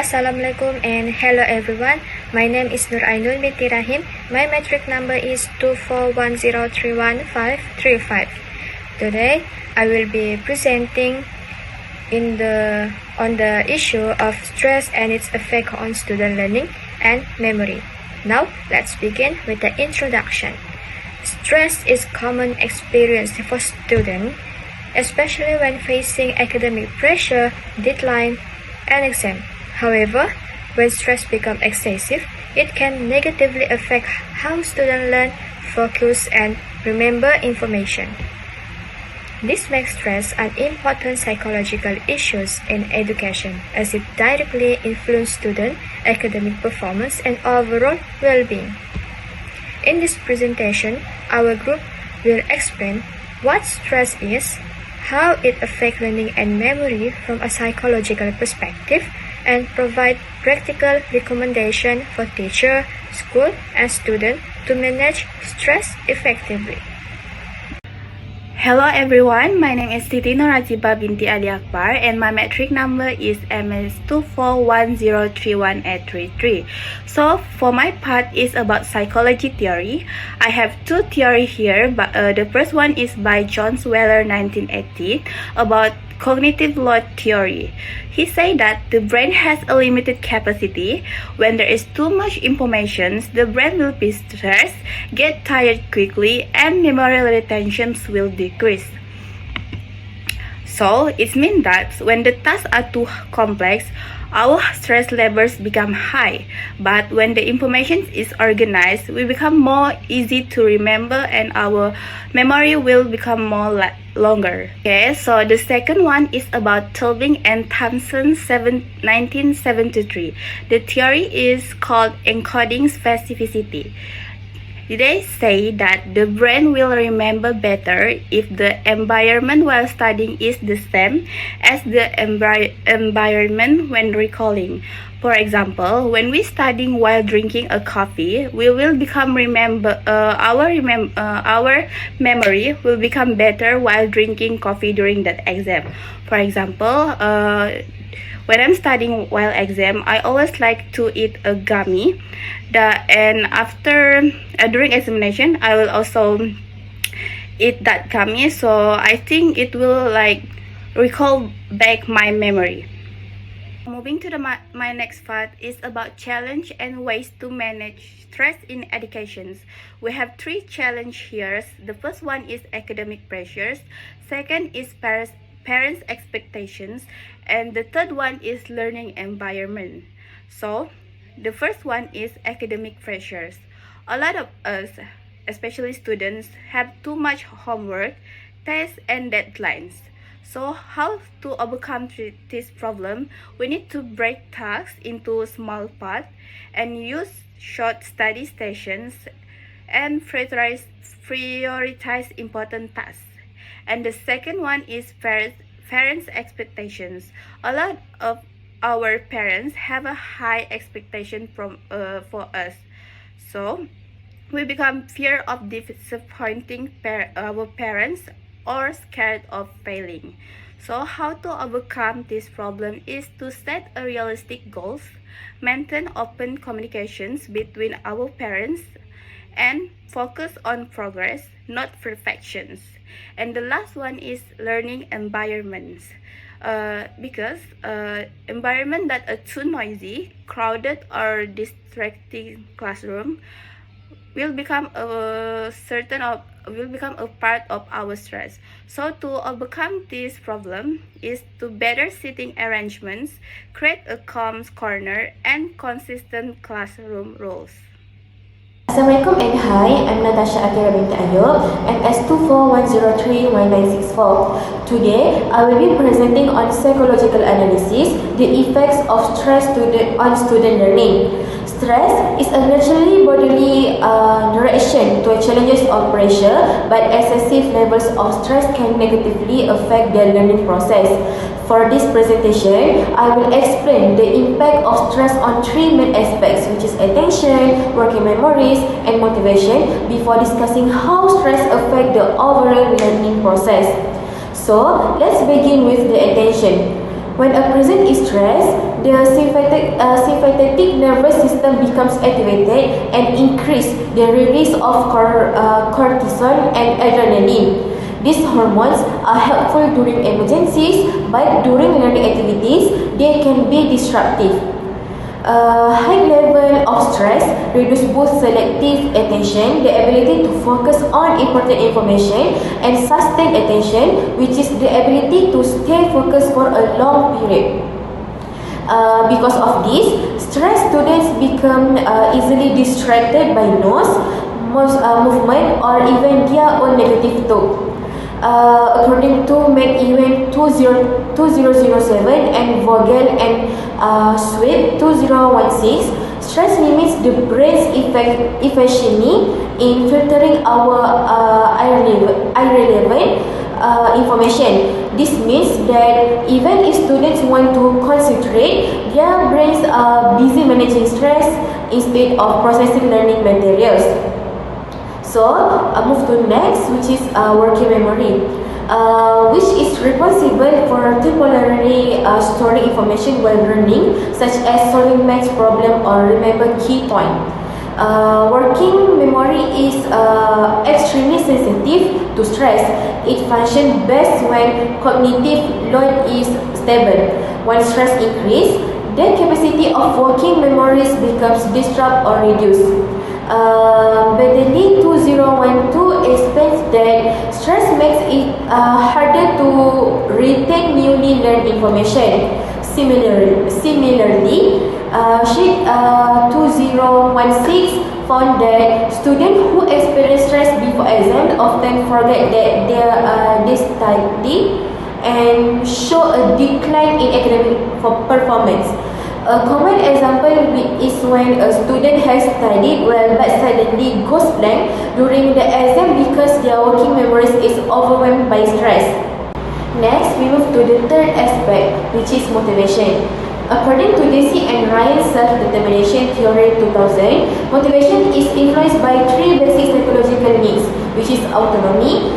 Assalamualaikum and hello everyone. My name is Nur Ainul binti Rahim. My metric number is 241031535. Today I will be presenting on the issue of stress and its effect on student learning and memory. Now let's begin with the introduction. Stress is common experience for students, especially when facing academic pressure, deadline, and exam. However, when stress becomes excessive, it can negatively affect how students learn, focus, and remember information. This makes stress an important psychological issue in education, as it directly influences student academic performance and overall well-being. In this presentation, our group will explain what stress is, how it affects learning and memory from a psychological perspective, and provide practical recommendations for teachers, school, and students to manage stress effectively. Hello everyone, my name is Siti Noraziba binti Ali Akbar and my metric number is MS241031833. So for my part is about psychology theory. I have two theories here, but the first one is by John Weller 1980 about cognitive load theory. He said that the brain has a limited capacity. When there is too much information, the brain will be stressed, get tired quickly, and memory retention will decrease. So it means that when the tasks are too complex, our stress levels become high. But when the information is organized, we become more easy to remember and our memory will become more longer. Okay, so the second one is about Tolbing and Thompson 1973. The theory is called encoding specificity. They say that the brain will remember better if the environment while studying is the same as the environment when recalling. For example, when we studying while drinking a coffee, we will become our memory will become better while drinking coffee during that exam. For example, when I'm studying while exam, I always like to eat a gummy. And after during examination, I will also eat that gummy. So I think it will recall back my memory. Moving to my next part is about challenge and ways to manage stress in education. We have three challenges here. The first one is academic pressures. Second is parents' expectations, and the third one is learning environment. So the first one is academic pressures. A lot of us, especially students, have too much homework, tests, and deadlines. So how to overcome this problem? We need to break tasks into small parts and use short study sessions and prioritize important tasks. And the second one is parents' expectations. A lot of our parents have a high expectation for us, so we become fear of disappointing our parents or scared of failing. So how to overcome this problem is to set a realistic goals, maintain open communications between our parents, and focus on progress, not perfections. And the last one is learning environments. Because environment that are too noisy, crowded, or distracting classroom will become a part of our stress. So to overcome this problem is to better seating arrangements, create a calm corner, and consistent classroom rules. Assalamualaikum and hi, I'm Natasha Akira binti Ayub, MS241031964. Today, I will be presenting on psychological analysis, the effects of stress on student learning. Stress is a naturally bodily reaction to challenges or pressure, but excessive levels of stress can negatively affect the learning process. For this presentation, I will explain the impact of stress on three main aspects, which is attention, working memories, and motivation, before discussing how stress affects the overall learning process. So, let's begin with the attention. When a person is stressed, the sympathetic nervous system becomes activated and increase the release of cortisol and adrenaline. These hormones are helpful during emergencies, but during learning activities, they can be disruptive. A high level of stress reduces both selective attention, the ability to focus on important information, and sustained attention, which is the ability to stay focused for a long period. Because of this, stressed students become easily distracted by noise, movement, or even their own negative thought. According to Mac Event 2007 and Vogel and Sweet 2016, stress limits the brain's efficiency in filtering our irrelevant information. This means that even if students want to concentrate, their brains are busy managing stress instead of processing learning materials. So, move to next, which is working memory, which is responsible for temporarily storing information while learning, such as solving math problem or remember key point. Working memory is extremely sensitive to stress. It functions best when cognitive load is stable. When stress increases, the capacity of working memories becomes disrupted or reduced. Bedeli 2012 explains that stress makes it harder to retain newly learned information. Similarly, Sheet 2016 found that students who experience stress before exam often forget that they studied and show a decline in academic performance. A common example is when a student has studied well but suddenly goes blank during the exam because their working memory is overwhelmed by stress. Next, we move to the third aspect, which is motivation. According to Deci and Ryan's self-determination theory 2000, motivation is influenced by three basic psychological needs, which is autonomy,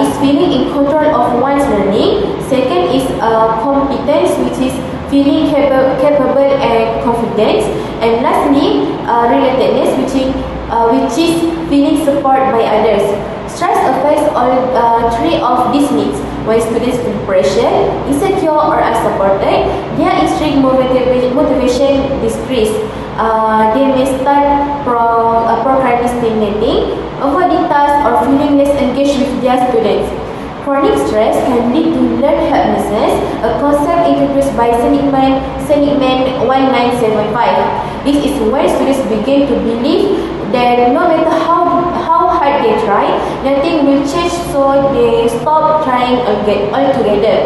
is feeling in control of one's learning. Second is competence, which is feeling capable and confident. And lastly, relatedness, which is feeling support by others. Stress affects all three of these needs. When students feel pressure, insecure or unsupported, their intrinsic motivation decreases. They may start procrastinating, avoiding tasks, or feeling less engaged with their students. Chronic stress can lead to learned helplessness, a concept introduced by Seligman 1975. This is when students begin to believe that no matter how hard they try, nothing will change, so they stop trying altogether.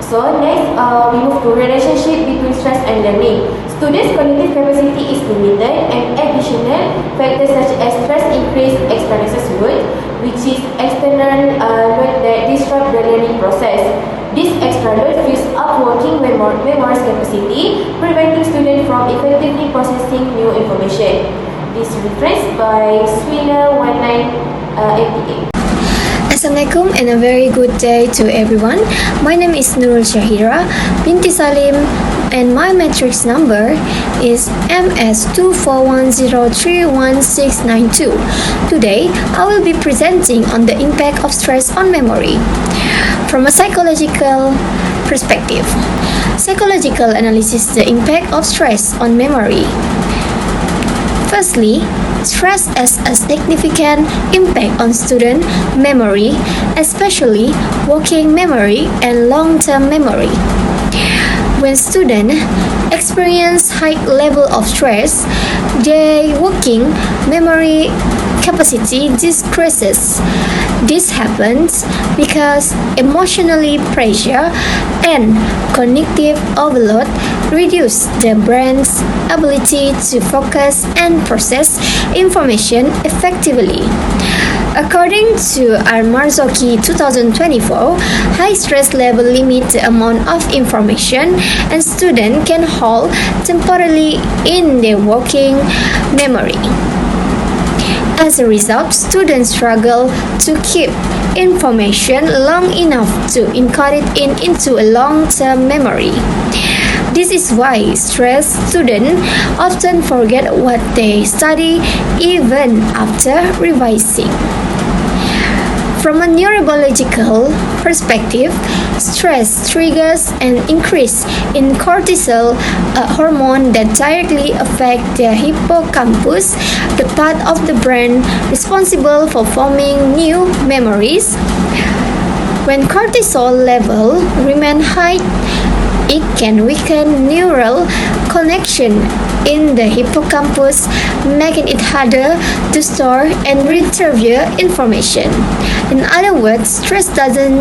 So next, we move to relationship between stress and learning. Students' cognitive capacity is limited, and additional factors such as stress increase external load, which is external load that disrupt the learning process. This extra load fills up working memory's capacity, preventing students from effectively processing new information. This reference by Swiller 1988. Assalamualaikum and a very good day to everyone. My name is Nurul Shahira binti Salim and my matrix number is MS241031692. Today, I will be presenting on the impact of stress on memory from a psychological perspective. Psychological analysis the impact of stress on memory. Firstly, stress has a significant impact on student memory, especially working memory and long-term memory. When students experience high level of stress, their working memory capacity decreases. This happens because emotionally pressure and cognitive overload reduce the brain's ability to focus and process information effectively. According to Marzocchi 2024, high stress level limit the amount of information and students can hold temporarily in their working memory. As a result, students struggle to keep information long enough to encode it into a long-term memory. This is why stressed students often forget what they study even after revising. From a neurological perspective, stress triggers an increase in cortisol, a hormone that directly affects the hippocampus, the part of the brain responsible for forming new memories. When cortisol levels remain high, it can weaken neural connection in the hippocampus, making it harder to store and retrieve information. In other words, stress doesn't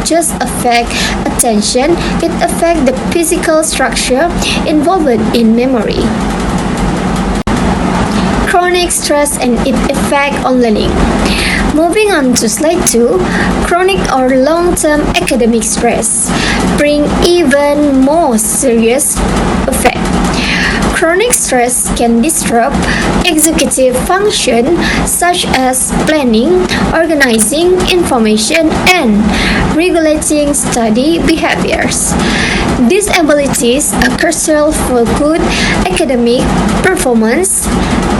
just affect attention, it affects the physical structure involved in memory. Chronic stress and its effect on learning. Moving on to slide 2, chronic or long-term academic stress bring even more serious effect. Chronic stress can disrupt executive function such as planning, organizing information, and regulating study behaviors. These abilities are crucial for good academic performance.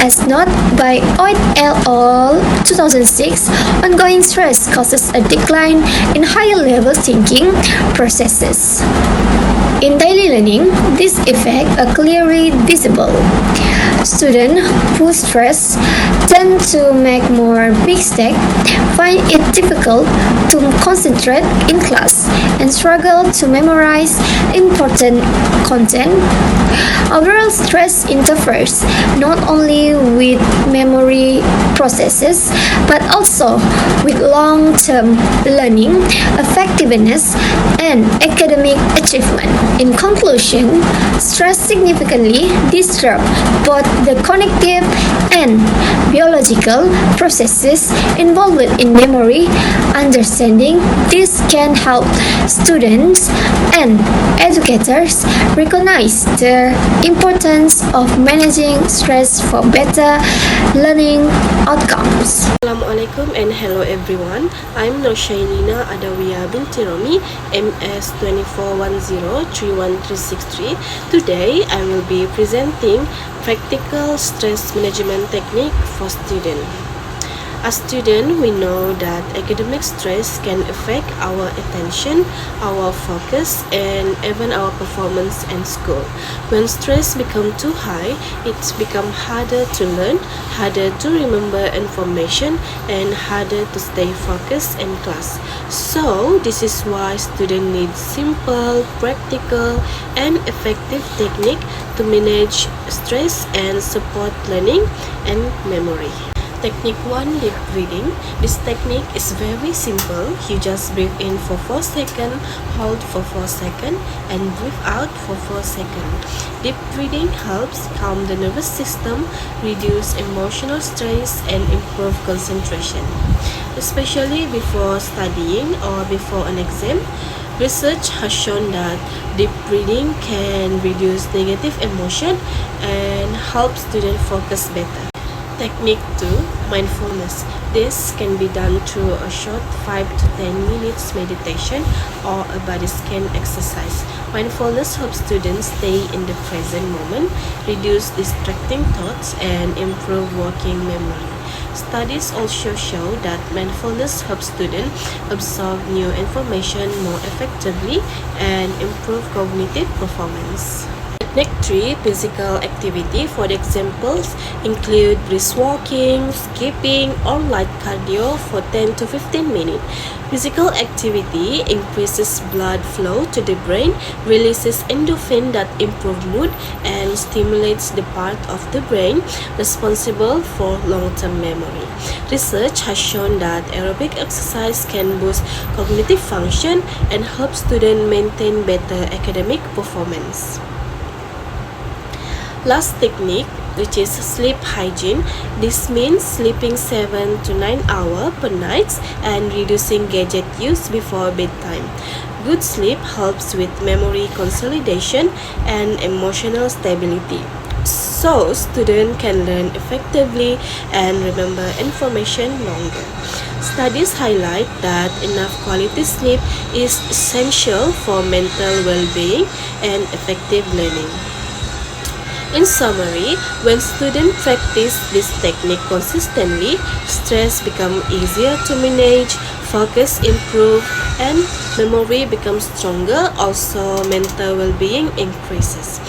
As noted by Oit et al. 2006, ongoing stress causes a decline in higher-level thinking processes. In daily learning, these effects are clearly visible. Students who stress tend to make more mistakes, find it difficult to concentrate in class, and struggle to memorize important content. Overall stress interferes not only with memory processes but also with long-term learning, effectiveness, and academic achievement. In conclusion, stress significantly disrupts both the cognitive and biological processes involved in memory. Understanding this can help students and educators recognize the importance of managing stress for better learning outcomes. Assalamualaikum and hello everyone. I'm Noshailina Adawiyah binti Romi, MS 24103163. Today I will be presenting practical stress management technique for students. As students, we know that academic stress can affect our attention, our focus, and even our performance in school. When stress becomes too high, it's become harder to learn, harder to remember information, and harder to stay focused in class. So, this is why students need simple, practical, and effective technique to manage stress and support learning and memory. Technique 1, deep breathing. This technique is very simple. You just breathe in for 4 seconds, hold for 4 seconds, and breathe out for 4 seconds. Deep breathing helps calm the nervous system, reduce emotional stress, and improve concentration. Especially before studying or before an exam, research has shown that deep breathing can reduce negative emotion and help students focus better. Technique 2, mindfulness. This can be done through a short 5 to 10 minutes meditation or a body scan exercise. Mindfulness helps students stay in the present moment, reduce distracting thoughts, and improve working memory. Studies also show that mindfulness helps students absorb new information more effectively and improve cognitive performance. Technique 3, physical activity. For the examples include brisk walking, skipping, or light cardio for 10 to 15 minutes. Physical activity increases blood flow to the brain, releases endorphin that improve mood, and stimulates the part of the brain responsible for long-term memory. Research has shown that aerobic exercise can boost cognitive function and help students maintain better academic performance. Last technique, which is sleep hygiene. This means sleeping 7 to 9 hours per night and reducing gadget use before bedtime. Good sleep helps with memory consolidation and emotional stability. so students can learn effectively and remember information longer. Studies highlight that enough quality sleep is essential for mental well-being and effective learning. In summary, when students practice this technique consistently, stress becomes easier to manage, focus improves, and memory becomes stronger. Also, mental well-being increases.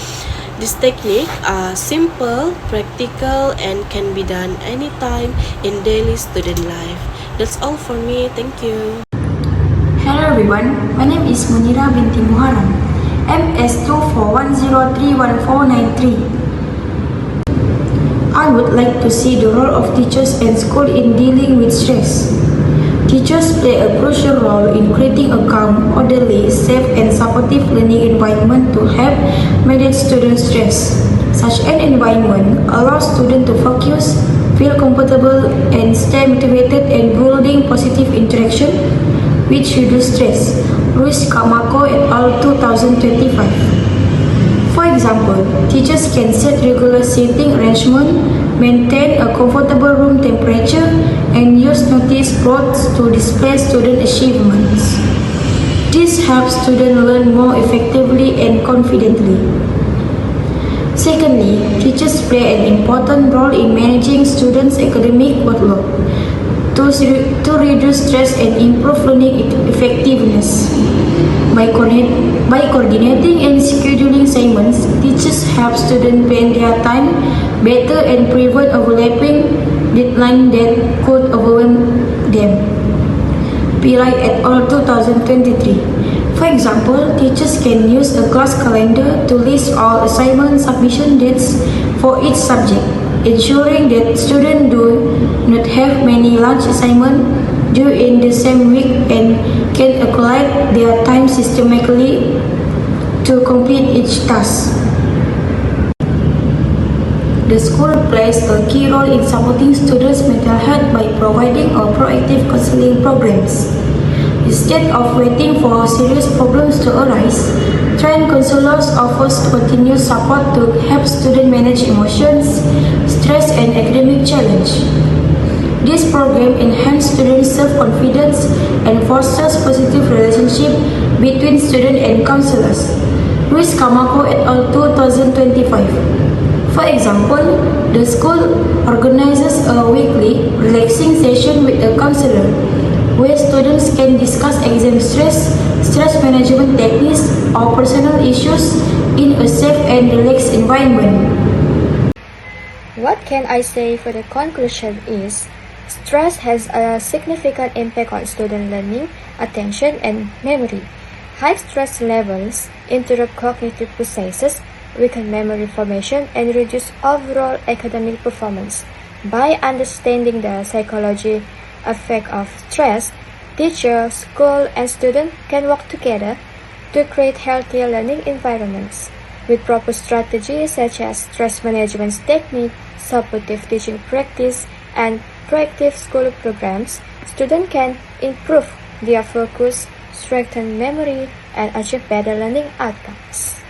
These techniques are simple, practical, and can be done anytime in daily student life. That's all for me. Thank you. Hello everyone, my name is Munira binti Muharram, MS241031493. I would like to see the role of teachers and school in dealing with stress. Teachers play a crucial role in creating a calm, orderly, safe and supportive learning environment to help manage student stress. Such an environment allows students to focus, feel comfortable and stay motivated in building positive interaction which reduce stress. Ruiz Kamako et al. 2025. For example, teachers can set regular seating arrangement, maintain a comfortable room temperature, and use notice boards to display student achievements. This helps students learn more effectively and confidently. Secondly, teachers play an important role in managing students' academic workload to reduce stress and improve learning effectiveness. By coordinating and scheduling assignments, teachers help students plan their time better and prevent overlapping deadlines that could overwhelm them. Pirai et al. 2023. For example, teachers can use a class calendar to list all assignment submission dates for each subject, ensuring that students do not have many large assignments due in the same week and can allocate their time systematically to complete each task. The school plays a key role in supporting students' mental health by providing proactive counseling programs. Instead of waiting for serious problems to arise, trained counselors offers continuous support to help students manage emotions, stress, and academic challenge. This program enhances students' self-confidence and fosters positive relationship between students and counselors. Ruiz Kamako et al. 2025. For example, the school organizes a weekly relaxing session with a counselor, where students can discuss exam stress, stress management techniques, or personal issues in a safe and relaxed environment. What can I say for the conclusion is, stress has a significant impact on student learning, attention, and memory. High stress levels interrupt cognitive processes, weaken memory formation, and reduce overall academic performance. By understanding the psychology effect of stress, teacher, school, and student can work together to create healthier learning environments. With proper strategies such as stress management technique, supportive teaching practice, and proactive school programs, students can improve their focus, strengthen memory, and achieve better learning outcomes.